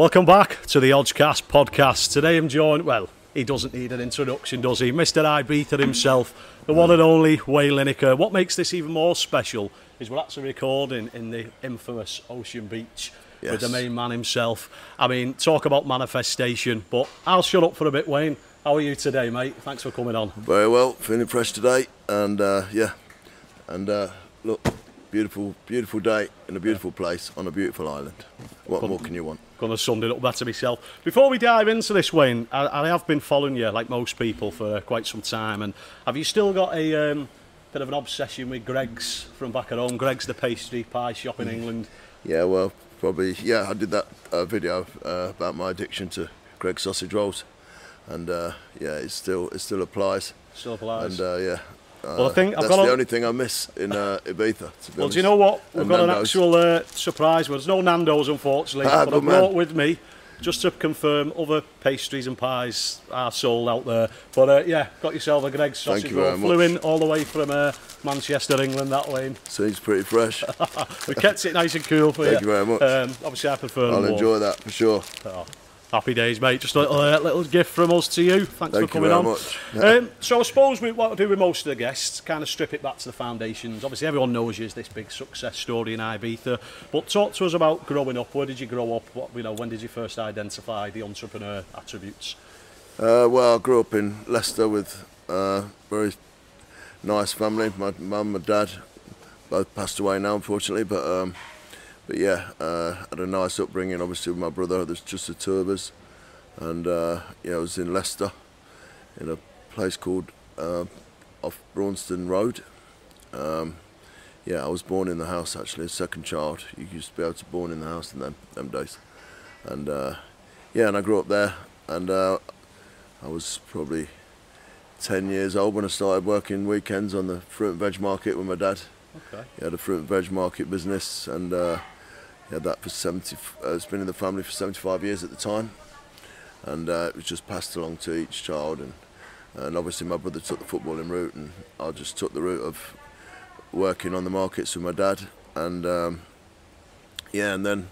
Welcome back to the Hodgecast podcast. Today I'm joined, well, he doesn't need an introduction, does he? Mr. Ibiza himself, the one and only Wayne Lineker. What makes this even more special is we're actually recording in the infamous Ocean Beach with the main man himself. I mean, talk about manifestation, but I'll shut up for a bit, Wayne. How are you today, mate? Thanks for coming on. Very well, feeling fresh today, and look, beautiful day in a beautiful place on a beautiful island. What more can you want? Going to sum it up better myself. Before we dive into this, Wayne, I have been following you, like most people, for quite some time. And have you still got a bit of an obsession with Greggs from back at home? Greggs, the pastry pie shop in England. Yeah, well, probably. Yeah, I did that video about my addiction to Greggs sausage rolls, and yeah, it still applies. Still applies. And well, I think that's the only thing I miss in Ibiza. To be honest. Do you know what? We've got Nando's. An actual surprise. Well, there's no Nando's, unfortunately, but I brought with me just to confirm other pastries and pies are sold out there. But yeah, got yourself a Greggs sausage roll. Flew in all the way from Manchester, England, that way. Seems pretty fresh. We kept it nice and cool for you. Thank you very much. Obviously, I prefer I'll enjoy that for sure. Oh. Happy days, mate. Just a little gift from us to you. Thanks for coming on. Thank you very much. So I suppose what I do with most of the guests, kind of strip it back to the foundations. Obviously, everyone knows you as this big success story in Ibiza. But talk to us about growing up. Where did you grow up? When did you first identify the entrepreneur attributes? Well, I grew up in Leicester with a very nice family. My mum and dad both passed away now, unfortunately, but yeah, had a nice upbringing. Obviously, with my brother, there's just the two of us, and yeah, I was in Leicester, in a place called off Braunston Road. Yeah, I was born in the house actually, a second child. You used to be able to born in the house in them days, and yeah, and I grew up there, and I was probably 10 years old when I started working weekends on the fruit and veg market with my dad. Okay. He had a fruit and veg market business, and he had that for it's been in the family for 75 years at the time, and it was just passed along to each child, and obviously my brother took the footballing route, and I just took the route of working on the markets with my dad, and yeah, and then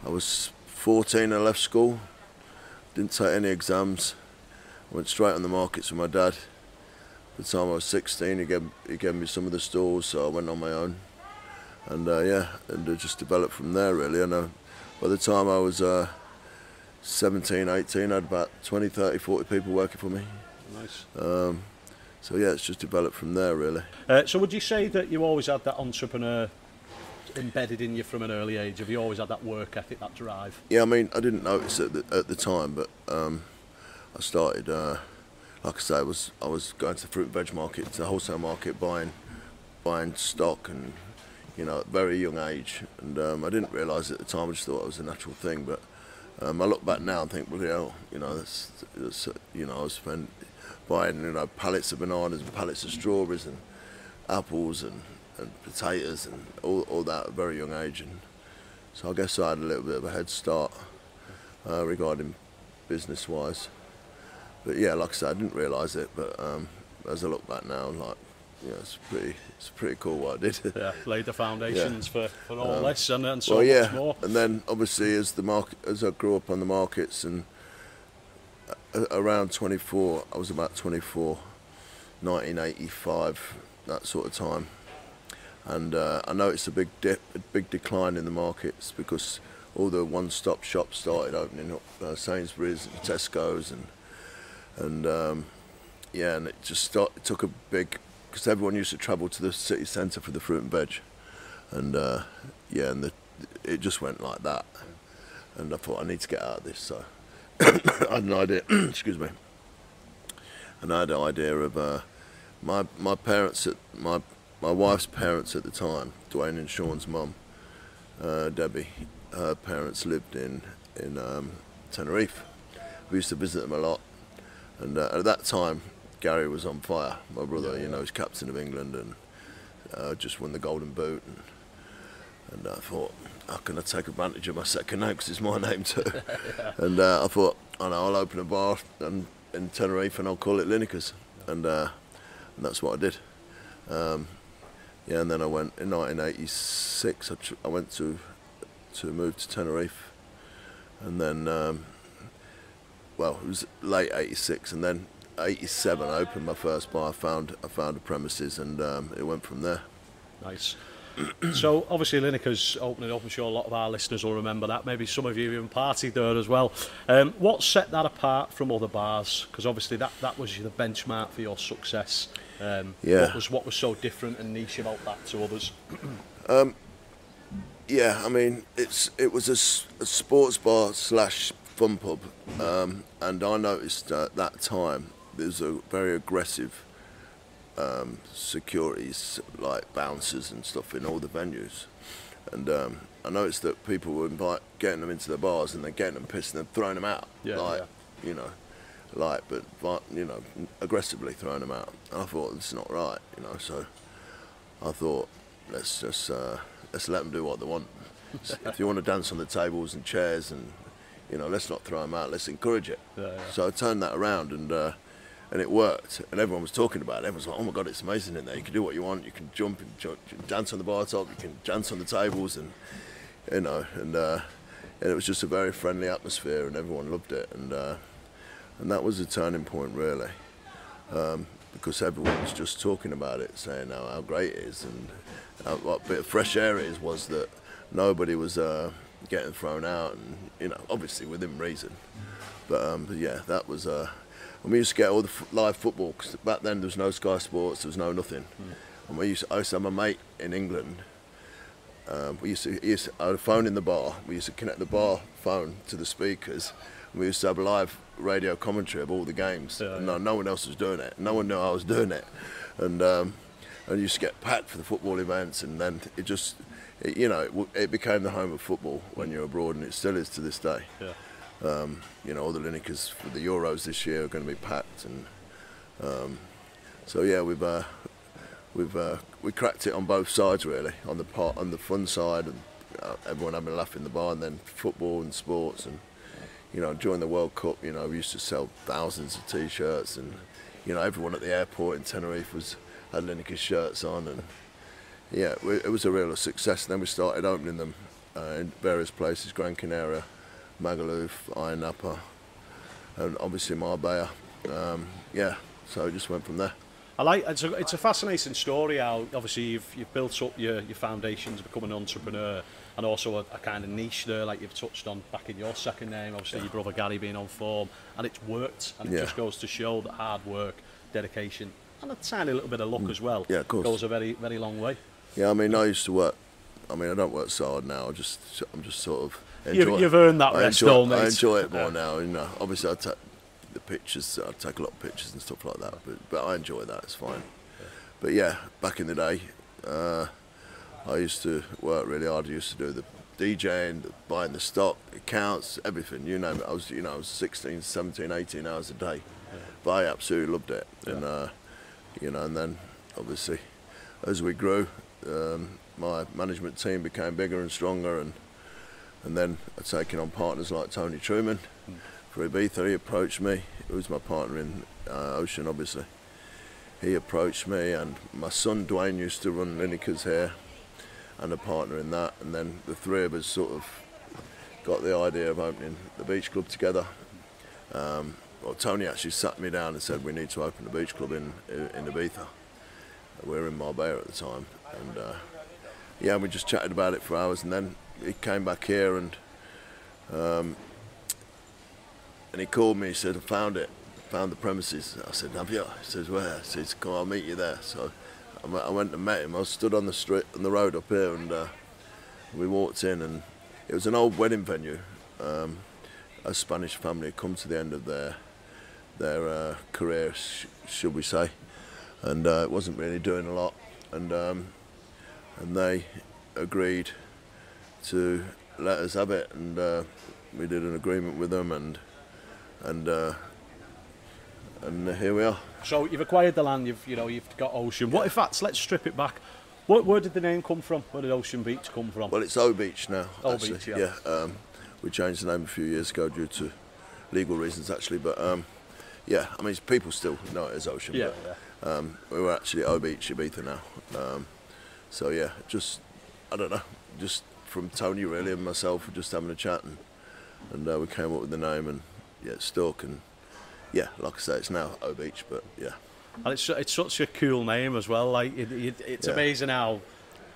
I was 14 and I left school, didn't take any exams, went straight on the markets with my dad. By the time I was 16, he gave me some of the stores, so I went on my own, and yeah, and it just developed from there really. And by the time I was 17, 18, I had about 20, 30, 40 people working for me. Nice. So yeah, it's just developed from there really. So would you say that you always had that entrepreneur embedded in you from an early age? Have you always had that work ethic, that drive? Yeah, I mean, I didn't notice it at the time, but I started. Like I say, I was going to the fruit and veg market, to the wholesale market, buying stock, and you know, at a very young age. And I didn't realise at the time. I just thought it was a natural thing. But I look back now and think, well, you know, that's you know, I was buying pallets of bananas and pallets of strawberries and apples and potatoes and all that at a very young age. And so I guess I had a little bit of a head start regarding business-wise. But yeah, like I said, I didn't realise it, but as I look back now, like, yeah, it's pretty cool what I did. Yeah, laid the foundations for all this and so much more. And then obviously as I grew up on the markets, and around 24, I was about 24, 1985, that sort of time, and I noticed a big decline in the markets because all the one-stop shops started opening up, Sainsbury's and Tesco's, and yeah, and it just took a big, because everyone used to travel to the city centre for the fruit and veg, and yeah, and it just went like that, and I thought I need to get out of this. So I had an idea. Excuse me. And I had an idea of my parents, my wife's parents at the time, Dwayne and Sean's mum, Debbie. Her parents lived in Tenerife. We used to visit them a lot. And at that time, Gary was on fire. My brother, you know, he's captain of England and just won the Golden Boot. And I thought, how can I take advantage of my second name, because it's my name too. Yeah. And I thought, I know, I'll open a bar in Tenerife and I'll call it Lineker's. And that's what I did. Yeah, and then I went in 1986. I went to move to Tenerife, and then well, it was late '86, and then '87 I opened my first bar. I found a premises, and it went from there. Nice. So obviously Lineker's opening up. I'm sure a lot of our listeners will remember that. Maybe some of you even partied there as well. What set that apart from other bars? Because obviously that was the benchmark for your success. Yeah. What was so different and niche about that to others? Yeah, I mean, it was a sports bar slash fun pub, and I noticed at that time there's a very aggressive securities, like bouncers and stuff, in all the venues, and I noticed that people were getting them into the bars and then getting them pissed and then throwing them out, you know, but aggressively throwing them out. And I thought, this is not right, you know. So I thought, let's let them do what they want. If you want to dance on the tables and chairs, and let's not throw them out. Let's encourage it. So I turned that around, and it worked. And everyone was talking about it. Everyone was like, "Oh my God, it's amazing in there. You can do what you want. You can jump and dance on the bar top. You can dance on the tables, and and it was just a very friendly atmosphere, and everyone loved it. And that was a turning point, really, because everyone was just talking about it, saying how great it is, and what bit of fresh air it is. Was that nobody was getting thrown out, and obviously within reason. But yeah, that was. And we used to get all the live football, because back then there was no Sky Sports, there was no nothing. And I used to have a mate in England. I had a phone in the bar. We used to connect the bar phone to the speakers. And we used to have live radio commentary of all the games. And no one else was doing it. No one knew I was doing it. And I used to get packed for the football events, and then it became the home of football when you're abroad, and it still is to this day. All the Linekers for the Euros this year are going to be packed, and so yeah, we cracked it on both sides, really, on the fun side, and everyone having a laugh in the bar, and then football and sports, and during the World Cup, we used to sell thousands of T-shirts, and everyone at the airport in Tenerife had Lineker shirts on, and yeah, it was a real success. And then we started opening them in various places: Gran Canaria, Magaluf, Ayia Napa, and obviously Marbella. So it just went from there. It's a fascinating story how obviously you've built up your foundations to become an entrepreneur, and also a kind of niche there, like you've touched on back in your second name, obviously your brother Gary being on form, and it's worked, and it just goes to show that hard work, dedication, and a tiny little bit of luck as well goes a very, very long way. Yeah, I mean, I used to work. I mean, I don't work so hard now. I'm just sort of. You've earned that rest, though, mate. I enjoy it more now. Obviously, I take the pictures. I take a lot of pictures and stuff like that. But I enjoy that. It's fine. But yeah, back in the day, I used to work really hard. I used to do the DJing, buying the stock, accounts, everything. You name it. I was 16, 17, 18 hours a day. But I absolutely loved it. And and then obviously, as we grew, my management team became bigger and stronger, and then I'd taken on partners like Tony Truman for Ibiza. He approached me. He was my partner in Ocean, obviously. He approached me, and my son Dwayne used to run Lineker's here, and a partner in that. And then the three of us sort of got the idea of opening the beach club together. Well, Tony actually sat me down and said, we need to open the beach club in Ibiza. We were in Marbella at the time, and we just chatted about it for hours, and then he came back here, and he called me. He said, I found the premises. I said, have you? He says, where? He says, come on, I'll meet you there. So I went and met him. I stood on the road up here, and we walked in, and it was an old wedding venue. A Spanish family had come to the end of their career, should we say, and it wasn't really doing a lot, and they agreed to let us have it, and we did an agreement with them, and here we are. So you've acquired the land, you've got Ocean. What if let's strip it back. Where did the name come from? Where did Ocean Beach come from? Well, it's Obeach now. Obeach, yeah. We changed the name a few years ago due to legal reasons, actually. But I mean, people still know it as Ocean. Yeah, but, we were actually Obeach, Ibiza now. So yeah, I don't know, just from Tony really and myself, just having a chat, and we came up with the name, and yeah, it stuck, and yeah, like I say, it's now Obeach, but yeah. And it's such a cool name as well. Like it's amazing how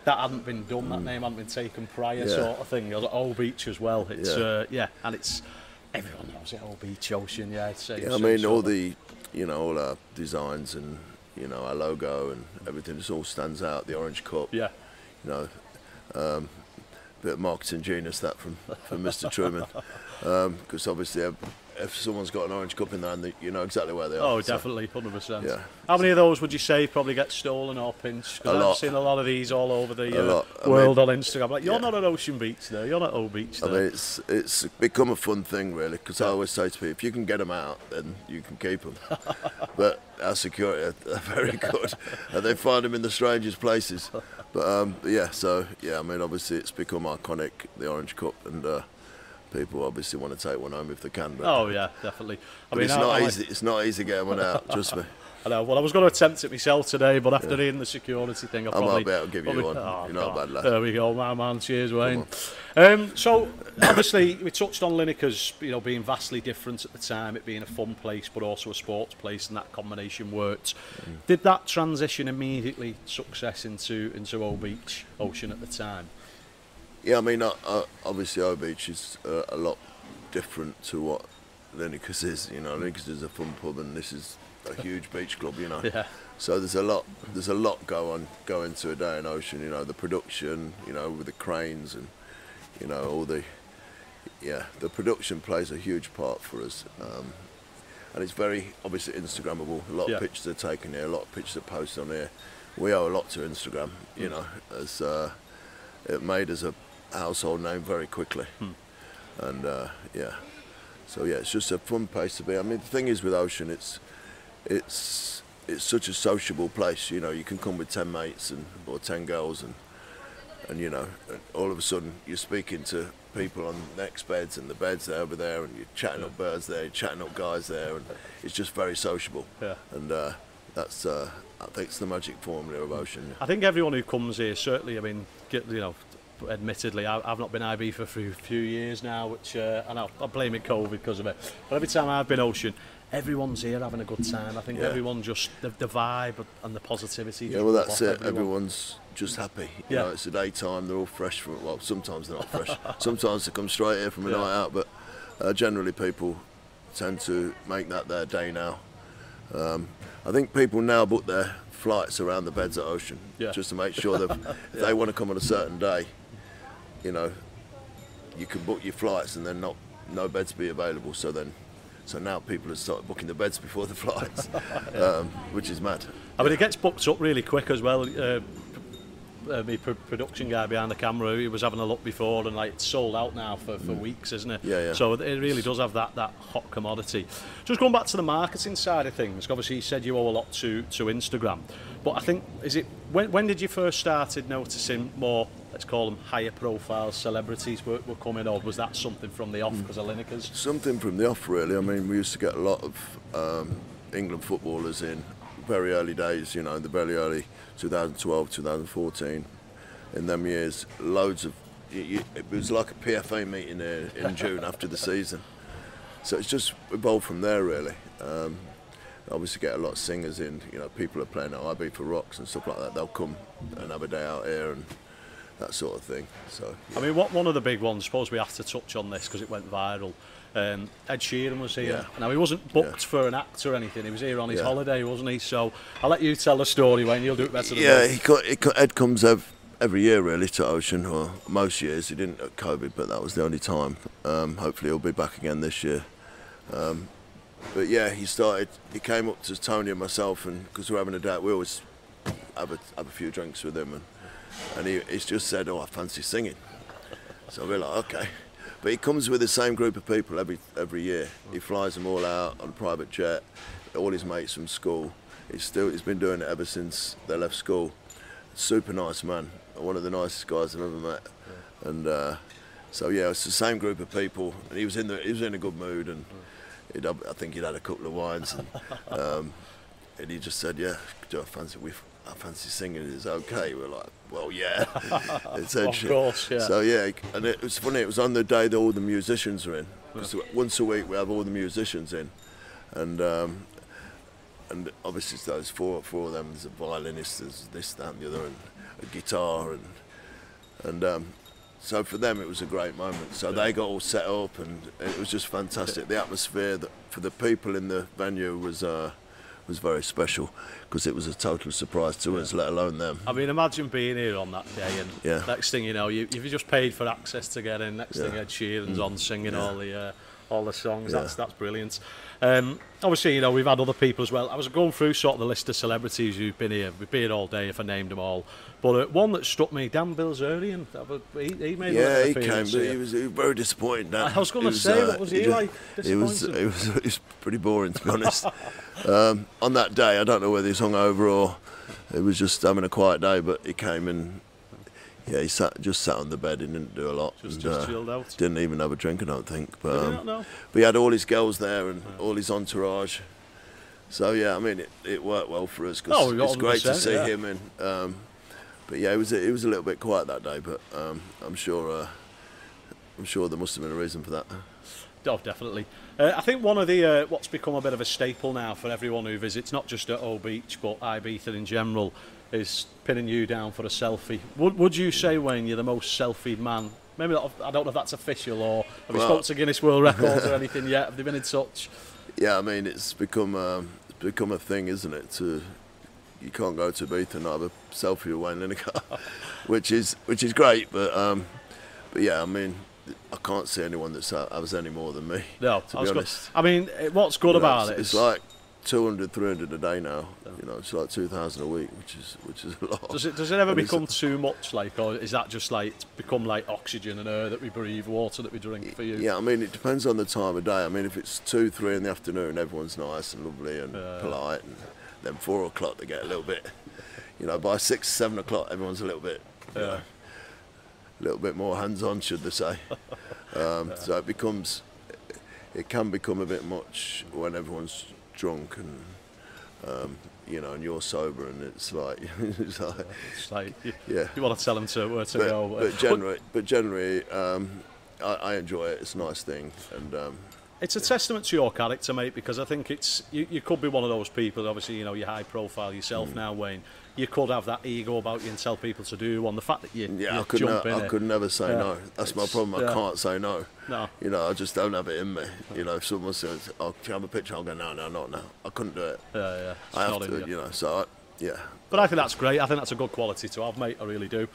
that hadn't been done. That name hadn't been taken prior, sort of thing. Obeach as well. It's and it's everyone knows it. Obeach Ocean. Yeah, I mean, all the all our designs and our logo and everything just all stands out. The orange cup. Yeah. Bit of marketing genius that from Mr. Truman, because obviously if someone's got an orange cup in their hand, you know exactly where they are. Oh, definitely, 100%. Yeah. How many of those would you say probably get stolen or pinched? Because I've seen a lot of these all over the world on Instagram. Like, you're not at Ocean Beach there, you're not Obeach there. I mean, it's become a fun thing, really, because I always say to people, if you can get them out, then you can keep them. But our security are very good, and they find them in the strangest places. But I mean, obviously it's become iconic, the orange cup, and people obviously want to take one home if they can. But, oh yeah, definitely. I mean, it's not easy. It's not easy getting one out. Trust me. I know. Well, I was going to attempt it myself today, but after reading the security thing, I might be able to give you one. Oh, you're not a bad lad. There we go, my man. Cheers, Wayne. So obviously we touched on Lineker's, being vastly different at the time, it being a fun place but also a sports place, and that combination worked. Did that transition immediately success into Obeach Ocean at the time? Yeah, I mean, obviously Obeach is a lot different to what Lineker's is. Lineker's is a fun pub, and this is a huge beach club. Yeah. So there's a lot go into a day in Ocean. The production, with the cranes and all the production plays a huge part for us. And it's very obviously Instagrammable. A lot of pictures are taken here, a lot of pictures are posted on here. We owe a lot to Instagram, as it made us a household name very quickly. And so it's just a fun place to be. I mean, the thing is with Ocean, it's such a sociable place. You can come with 10 mates or 10 girls, and all of a sudden you're speaking to people on next beds, and the beds are over there, and you're chatting up birds there, you're chatting up guys there, and it's just very sociable. And that's I think it's the magic formula of Ocean. I think everyone who comes here, certainly, I mean, admittedly, I've not been IB for a few years now, which I know I'm blaming COVID because of it. But every time I've been Ocean, everyone's here having a good time. I think everyone just the vibe and the positivity. Yeah, well, that's it. Everyone's just happy. It's the daytime. They're all fresh from. Well, sometimes they're not fresh. Sometimes they come straight here from a night out. But generally, people tend to make that their day now. I think people now book their flights around the beds at Ocean just to make sure that if they want to come on a certain day, you can book your flights and then no beds be available. So now people have started booking the beds before the flights, which is mad. I mean, it gets booked up really quick as well. My production guy behind the camera, he was having a look before, and it's sold out now for weeks, isn't it? Yeah. So it really does have that hot commodity. Just going back to the marketing side of things, obviously you said you owe a lot to Instagram, but I think, when did you first started noticing more, let's call them higher profile celebrities were coming, or was that something from the off because of Lineker's? Something from the off, really. I mean, we used to get a lot of England footballers in very early days, the very early 2012, 2014. In them years, loads of it was like a PFA meeting there in June after the season. So it's just evolved from there, really. Obviously get a lot of singers in, people are playing at IB for Rocks and stuff like that. They'll come and have a day out here and that sort of thing. So I mean, one of the big ones, suppose we have to touch on this because it went viral. Ed Sheeran was here. Now, he wasn't booked for an act or anything. He was here on his holiday, wasn't he? So I'll let you tell the story, Wayne. You'll do it better than me. Ed comes every year, really, to Ocean, or most years. He didn't at COVID, but that was the only time. Hopefully he'll be back again this year. But yeah, he came up to Tony and myself, and because we're having a date, we always have a few drinks with him, and he's just said, "Oh, I fancy singing." So we're like, okay. But he comes with the same group of people every year. He flies them all out on a private jet, all his mates from school. He's been doing it ever since they left school. Super nice man, one of the nicest guys I've ever met. And so yeah, it's the same group of people, and he was in a good mood, and I think he'd had a couple of wines, and he just said, "Yeah, do I fancy I fancy singing, is it okay? We're like, well, yeah, essentially. Of course, yeah. So yeah, and it was funny, it was on the day that all the musicians were in, because once a week we have all the musicians in, and obviously it's those four of them, there's a violinist, there's this, that and the other, and a guitar, and so for them it was a great moment. So they got all set up, and it was just fantastic. The atmosphere for the people in the venue was very special, because it was a total surprise to us, let alone them. I mean, imagine being here on that day, and next thing you know, you've just paid for access to get in. Next thing, Ed Sheeran's on singing all the songs. That's brilliant. Obviously, you know, we've had other people as well. I was going through sort of the list of celebrities who've been here. We'd be here all day if I named them all. But one that struck me, Dan Bilzerian, he made he came, but he was very disappointing. Dan. I was going to say, what was he like? It was pretty boring, to be honest. On that day, I don't know whether he's hungover or he was just having a quiet day, but he came and he just sat on the bed and didn't do a lot. Just chilled out. Didn't even have a drink, I don't think. But, Did he not know? But he had all his girls there and all his entourage. So yeah, I mean, it worked well for us, because it's great to see him. And but yeah, it was a little bit quiet that day. But I'm sure there must have been a reason for that. Oh, definitely. I think one of the what's become a bit of a staple now for everyone who visits, not just at Obeach but Ibiza in general, is pinning you down for a selfie. Would you say, Wayne, you're the most selfied man? Maybe I don't know if that's official, or have you spoke to Guinness World Records or anything yet? Have they been in touch? Yeah, I mean, it's become a thing, isn't it? You can't go to Ibiza and not have a selfie with Wayne Lineker, which is great. But yeah, I mean, I can't see anyone that has any more than me. No, to be honest. I mean, what's good about it? It's like 200, 300 a day now. You know, it's like 2,000 a week, which is a lot. Does it ever become too much, like, or is that just like become like oxygen and air that we breathe, water that we drink for you? Yeah, I mean, it depends on the time of day. I mean, if it's 2, 3 in the afternoon, everyone's nice and lovely and polite, and then 4 o'clock they get a little bit. You know, by 6, 7 o'clock, everyone's a little bit. A little bit more hands-on, should they say? So it can become a bit much when everyone's drunk and you know, and you're sober, and it's like you want to tell them where to go. But generally, I enjoy it. It's a nice thing, and it's a testament to your character, mate, because I think you could be one of those people. Obviously, you know, you're high profile yourself now, Wayne. You could have that ego about you and tell people to do one. The fact that you jump in I could never say no. That's my problem. I can't say no. No. You know, I just don't have it in me. You know, if someone says, "Oh, can you have a picture?" I'll go, "No, not now." I couldn't do it. Yeah. I have to, you know. So yeah. But I think that's great. I think that's a good quality to have, mate. I really do.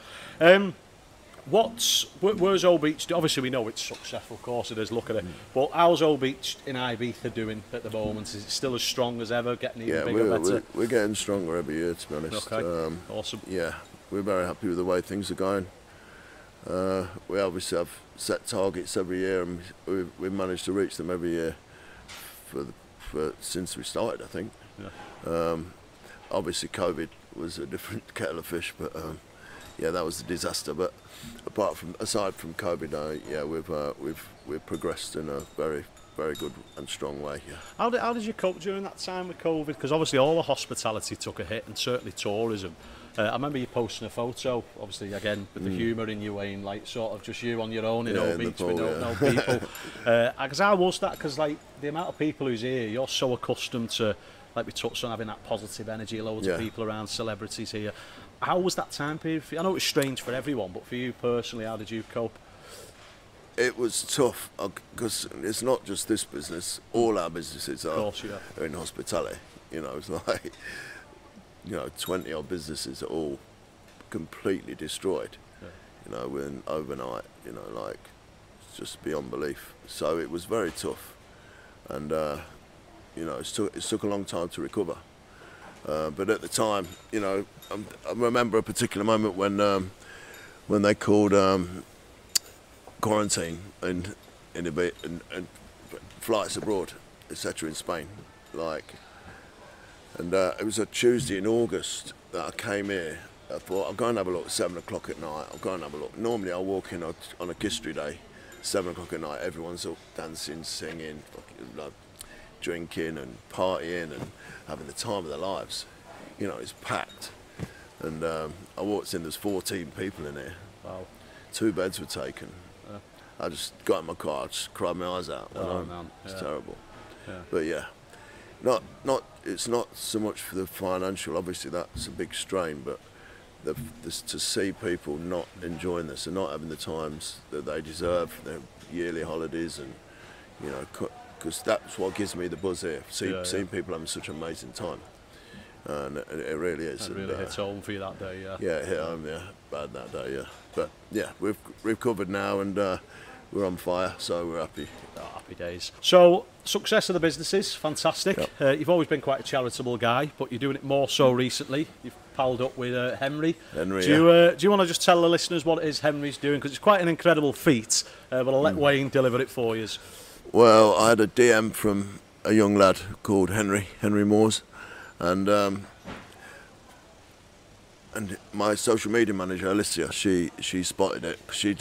Where's Obeach? Obviously, we know it's successful. Of course, it is. Look at it. But how's Obeach in Ibiza doing at the moment? Is it still as strong as ever? Getting even bigger, better? We're getting stronger every year, to be honest. Okay. Awesome. Yeah, we're very happy with the way things are going. We obviously have set targets every year, and we've managed to reach them every year since we started, I think. Yeah. Obviously, COVID was a different kettle of fish, but yeah, that was a disaster. But aside from COVID, yeah, we've progressed in a very, very good and strong way. Yeah. How did you cope during that time with COVID? Because obviously all the hospitality took a hit, and certainly tourism. I remember you posting a photo, obviously again with the humour in you, Wayne, like sort of just you on your own in Obeach with no people. Because how was that? Because like the amount of people who's here, you're so accustomed to, like we touched on, having that positive energy, loads of people around, celebrities here. How was that time period for you? I know it was strange for everyone, but for you personally, how did you cope? It was tough, because it's not just this business. All our businesses are in hospitality. You know, it's like, you know, 20 odd businesses are all completely destroyed. Yeah. You know, overnight. You know, like, it's just beyond belief. So it was very tough, and you know, it took a long time to recover. But at the time, you know, I remember a particular moment when they called quarantine in Ibiza and flights abroad, etc. in Spain, like, and it was a Tuesday in August that I came here. I thought, I'll go and have a look at 7 o'clock at night. I'll go and have a look. Normally I walk in on a history day, 7 o'clock at night. Everyone's all dancing, singing, like, drinking and partying and having the time of their lives. You know, it's packed. and I walked in. There's 14 people in here. Wow. 2 beds were taken. I just got in my car, I just cried my eyes out. Oh man, it's terrible. Yeah. But yeah, it's not so much for the financial. Obviously, that's a big strain, but to see people not enjoying this and not having the times that they deserve, their yearly holidays, and because that's what gives me the buzz here. Seeing people having such an amazing time, and it really is. It really hits home for you that day, yeah. Yeah, it hit home, yeah, bad that day, yeah. But yeah, we've recovered now, and we're on fire, so we're happy. Oh, happy days. So, success of the businesses, fantastic. Yep. You've always been quite a charitable guy, but you're doing it more so recently. You've palled up with Henry. Do you want to just tell the listeners what it is Henry's doing? Because it's quite an incredible feat, but I'll let Wayne deliver it for you. Well, I had a DM from a young lad called Henry Moores, and my social media manager Alicia, she spotted it. She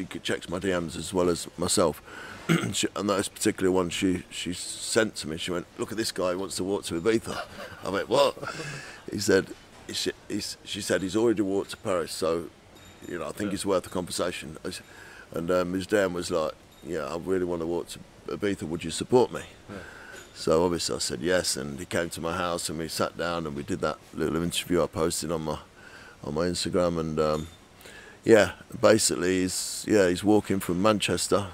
checks my DMs as well as myself. And that particular one she sent to me. She went, "Look at this guy, who wants to walk to Ibiza." I went, "What?" She said he's already walked to Paris, so I think it's worth a conversation. And his DM was like, "Yeah, I really want to walk to Ibiza. Would you support me?" Yeah. So obviously I said yes, and he came to my house and we sat down and we did that little interview I posted on my Instagram, and basically he's walking from Manchester.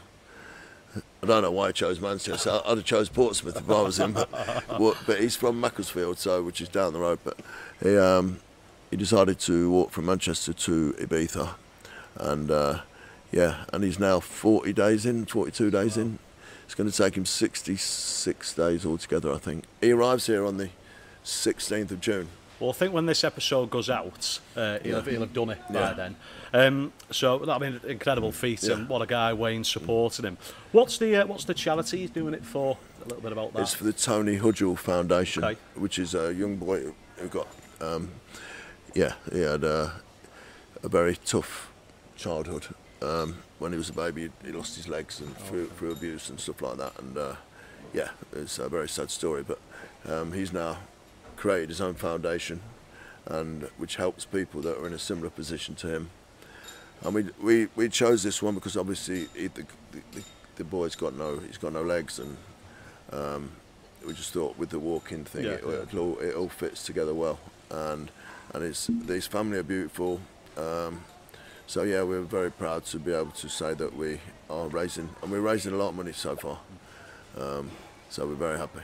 I don't know why he chose Manchester. I'd have chose Portsmouth if I was him, but he's from Macclesfield, which is down the road. But he decided to walk from Manchester to Ibiza, and and he's now 42 days in. It's going to take him 66 days altogether, I think. He arrives here on the 16th of June. Well, I think when this episode goes out, he'll have done it by then. So that'll be an incredible feat, and what a guy. Wayne supporting him. What's the charity he's doing it for? A little bit about that. It's for the Danny Hodges Foundation, which is a young boy who got, he had a very tough childhood. When he was a baby, he lost his legs and through abuse and stuff like that. And it's a very sad story. But he's now created his own foundation, and which helps people that are in a similar position to him. And we chose this one because obviously the boy's got no legs, and we just thought with the walking thing it all fits together well. And his family are beautiful. So yeah, we're very proud to be able to say that we're raising a lot of money so far. So we're very happy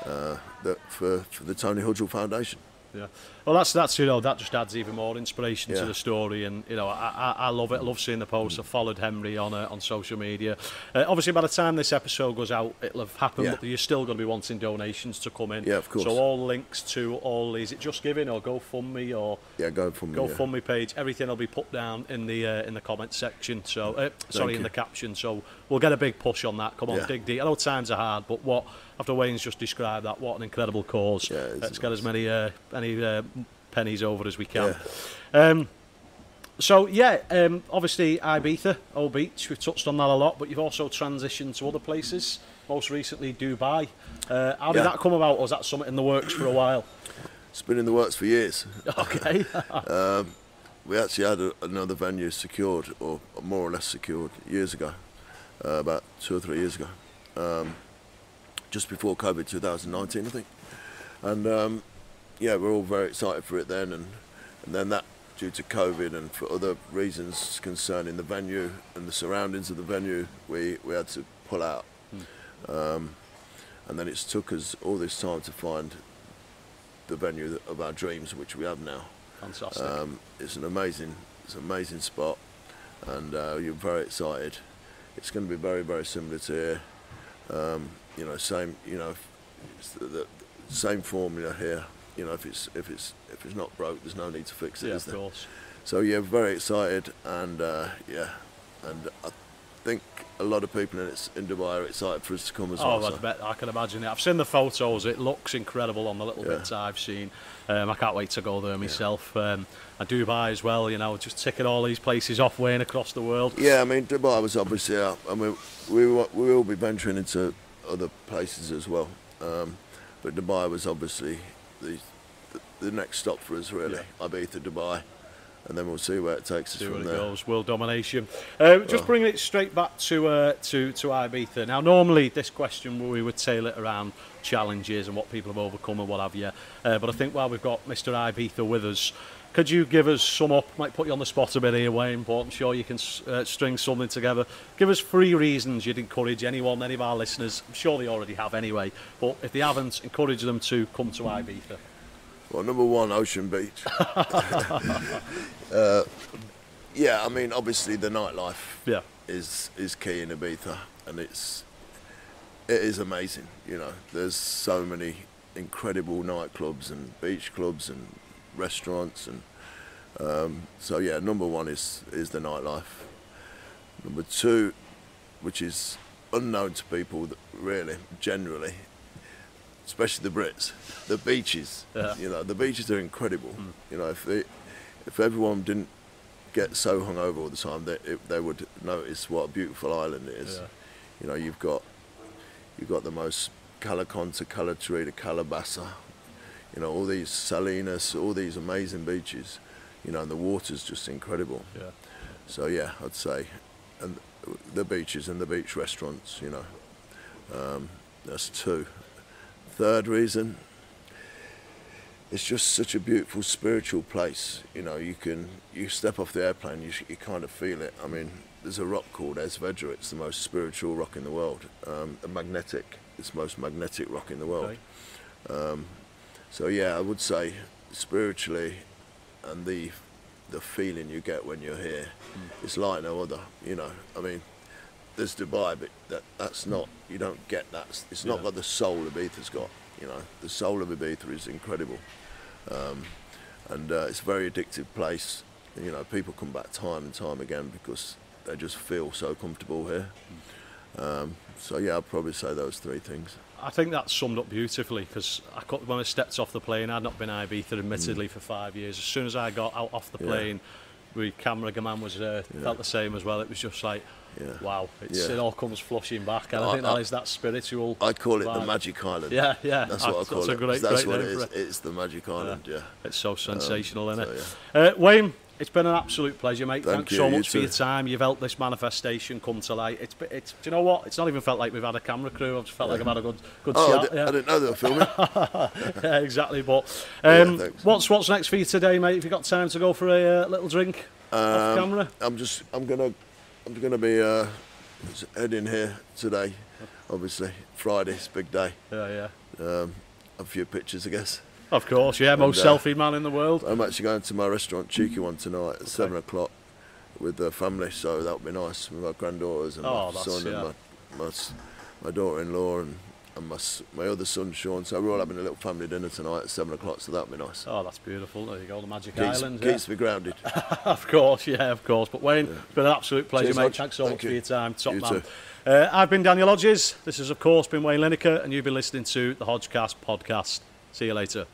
that for the Danny Hodges Foundation. Yeah, well, that's that just adds even more inspiration to the story, and I love it. I love seeing the posts. I followed Henry on social media. Obviously, by the time this episode goes out, it'll have happened, but you're still going to be wanting donations to come in. Yeah, of course. So all links to all these, it Just Giving or GoFundMe or GoFundMe page, everything will be put down in the comment section. So in the caption. So we'll get a big push on that. Come on, dig deep. I know times are hard, but after Wayne's just described that, what an incredible cause. Yeah, let's get as many pennies over as we can. Obviously Ibiza, Obeach, we've touched on that a lot, but you've also transitioned to other places, most recently Dubai. How did that come about, or was that something in the works for a while? It's been in the works for years. Okay. We actually had another venue secured, or more or less secured, years ago, about 2 or 3 years ago. Just before COVID, 2019, I think. And we're all very excited for it then, and then that, due to COVID and for other reasons concerning the venue and the surroundings of the venue, we had to pull out. And then it's took us all this time to find the venue of our dreams, which we have now. Fantastic. It's an amazing spot, and you're very excited. It's going to be very, very similar to here. It's the same formula here. If it's not broke, there's no need to fix it, is there? Of course. So yeah, very excited, and and I think a lot of people in Dubai are excited for us to come as well. I can imagine it. I've seen the photos. It looks incredible on the little bits I've seen. I can't wait to go there myself. And Dubai as well. Just ticking all these places off, Wayne, across the world. Yeah, I mean, Dubai was obviously out. I mean, we will be venturing into other places as well, but Dubai was obviously the next stop for us, really. Ibiza, Dubai, and then we'll see where it takes us from there. Goes. World domination. Just bringing it straight back to Ibiza. Now, normally this question we would tailor it around challenges and what people have overcome and what have you. But I think while we've got Mr. Ibiza with us, could you give us sum up? Might put you on the spot a bit here, Wayne, but I'm sure you can string something together. Give us 3 reasons you'd encourage anyone, any of our listeners. I'm sure they already have anyway, but if they haven't, encourage them to come to Ibiza. Well, number 1, Ocean Beach. Yeah, I mean, obviously the nightlife is key in Ibiza, and it is amazing. You know, there's so many incredible nightclubs and beach clubs and restaurants, and so yeah, number 1 is the nightlife. Number 2, which is unknown to people really, generally, especially the Brits, the beaches. You know, the beaches are incredible. You know, if everyone didn't get so hungover all the time, they would notice what a beautiful island it is. You know, you've got the most Cala Conta, Cala Tree, Calabassa, you know, all these Salinas, all these amazing beaches, you know, and the water's just incredible. So yeah, I'd say, and the beaches and the beach restaurants, you know, that's 2. 3rd reason, it's just such a beautiful spiritual place. You know, you step off the airplane, you kind of feel it. I mean, there's a rock called Esvedra. It's the most spiritual rock in the world. It's the most magnetic rock in the world. So yeah, I would say spiritually, and the feeling you get when you're here, it's like no other. You know, I mean, there's Dubai, but that's not. You don't get that. It's not got the soul Ibiza's got. You know, the soul of Ibiza is incredible, and it's a very addictive place. You know, people come back time and time again because they just feel so comfortable here. So yeah, I'd probably say those 3 things. I think that's summed up beautifully, because when I stepped off the plane, I'd not been Ibiza admittedly for 5 years. As soon as I got out off the plane, the cameraman was there, felt the same as well. It was just like, wow, it all comes flushing back, and I think that is that spiritual. I call it vibe. The Magic Island. Yeah, that's what I call it. That's what it is. It's the Magic Island. It's so sensational, isn't it? Wayne, it's been an absolute pleasure, mate. Thanks so much for your time. You've helped this manifestation come to light. It's. Do you know what? It's not even felt like we've had a camera crew. I've just felt like I've had a good chat. I didn't know they were filming. Yeah, exactly. But what's next for you today, mate? Have you got time to go for a little drink off camera? I'm gonna be heading here today. Obviously, Friday's big day. A few pictures, I guess. Of course, yeah, most selfie man in the world. I'm actually going to my restaurant, Cheeky One, tonight at 7 o'clock with the family, so that would be nice, with my granddaughters and my son and my daughter-in-law and my other son, Sean. So we're all having a little family dinner tonight at 7 o'clock, so that would be nice. Oh, that's beautiful. There you go, the Magic Island. Keeps me grounded. Of course, yeah, of course. But Wayne, it's been an absolute pleasure, mate. Thanks so much for your time. Top man. I've been Daniel Hodges. This has, of course, been Wayne Lineker, and you've been listening to the Hodgecast podcast. See you later.